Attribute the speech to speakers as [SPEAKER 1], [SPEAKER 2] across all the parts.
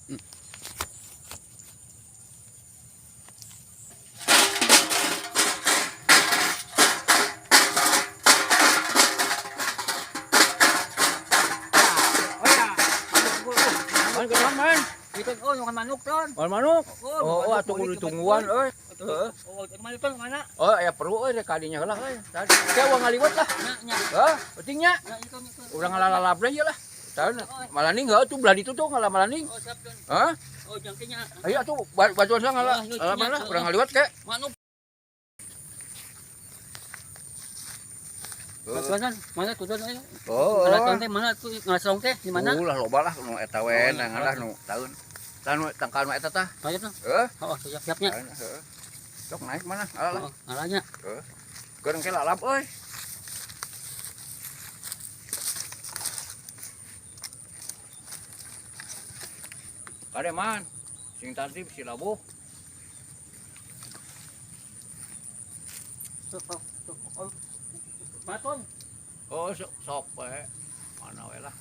[SPEAKER 1] Man ka man.
[SPEAKER 2] Iton oh yung manok ton.
[SPEAKER 1] Wal manok. Oo, ato kudu tungguan euy.
[SPEAKER 2] Oh, manok ton mana?
[SPEAKER 1] Oh, aya perlu euy kadinya lah euy. Tadi wa ngaliwat lah.
[SPEAKER 2] Nya.
[SPEAKER 1] Heh, penting nya.
[SPEAKER 2] Iton.
[SPEAKER 1] Urang ngalalap deui lah. Tahu malaning heuh tuh belah ditu tuh ngalah malaning.
[SPEAKER 2] Oh, siap ton.
[SPEAKER 1] Hah?
[SPEAKER 2] Oh, jangkenya.
[SPEAKER 1] Ayo tuh bajuan saya ngalah. Mana urang ngaliwat ke?
[SPEAKER 2] Manuk. Mana tujuan ayo.
[SPEAKER 1] Oh.
[SPEAKER 2] Ngalatong teh mana tuh ngalasong teh di mana?
[SPEAKER 1] Lah loba lah nu eta we ngalah nu taun. Tanu tangkal mah eta tah.
[SPEAKER 2] Ayo tuh. Oh, siap-siapnya.
[SPEAKER 1] Heeh. Sok naik mana? Alah.
[SPEAKER 2] Alanya.
[SPEAKER 1] Heeh. Goreng ke lalap euy. Kade man. Sing tadi si labuh.
[SPEAKER 2] Maton.
[SPEAKER 1] Oh, sok we. Mana we lah.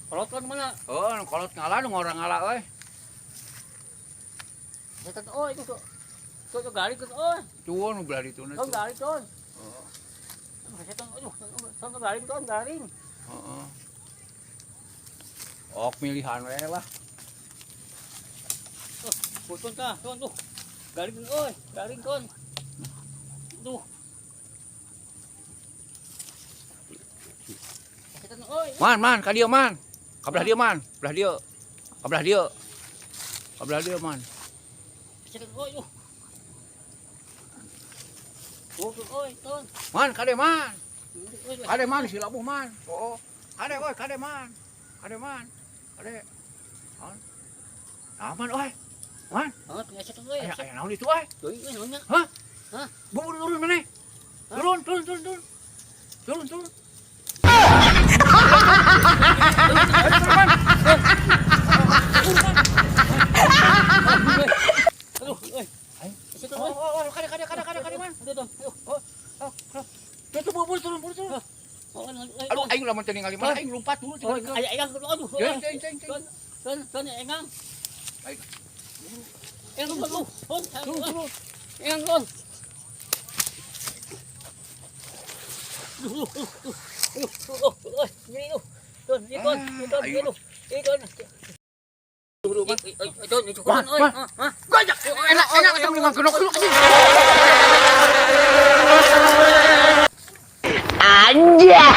[SPEAKER 2] Kolot kan mana?
[SPEAKER 1] Oh, kolot ngalah nu orang ngalah euy.
[SPEAKER 2] Eta oh itu tuh. Tuh garing tuh oh.
[SPEAKER 1] Tuh nu belah ditu na.
[SPEAKER 2] Tuh garing tuh.
[SPEAKER 1] Heeh.
[SPEAKER 2] Eta aduh, tuh garing tuh garing.
[SPEAKER 1] Heeh. Ok milihan we lah.
[SPEAKER 2] Tuh tah, tuh. Garing tuh oi, garing tuh. Tuh.
[SPEAKER 1] Man, ka dieu man. Ka belah dieu man, belah dieu. Ka belah dieu. Ka belah dieu man. Man, kade man. Kade man si labuh man. Oh. Kade oi, kade man. Kade man. Kade. Man. Aman oi. Man. Aya naon itu oi? Hah? Hah? Turun mana? Turun. Turun.
[SPEAKER 2] Aduh, euy.
[SPEAKER 1] Oh, kade man. Tuh, buru turun. Aduh, aing lamun teu ningali mana aing lompat dulu.
[SPEAKER 2] Ayo, aduh. Ton, engang.
[SPEAKER 1] Baik.
[SPEAKER 2] Engang dulu.
[SPEAKER 1] Turun.
[SPEAKER 2] Engang ton.
[SPEAKER 3] Anjay.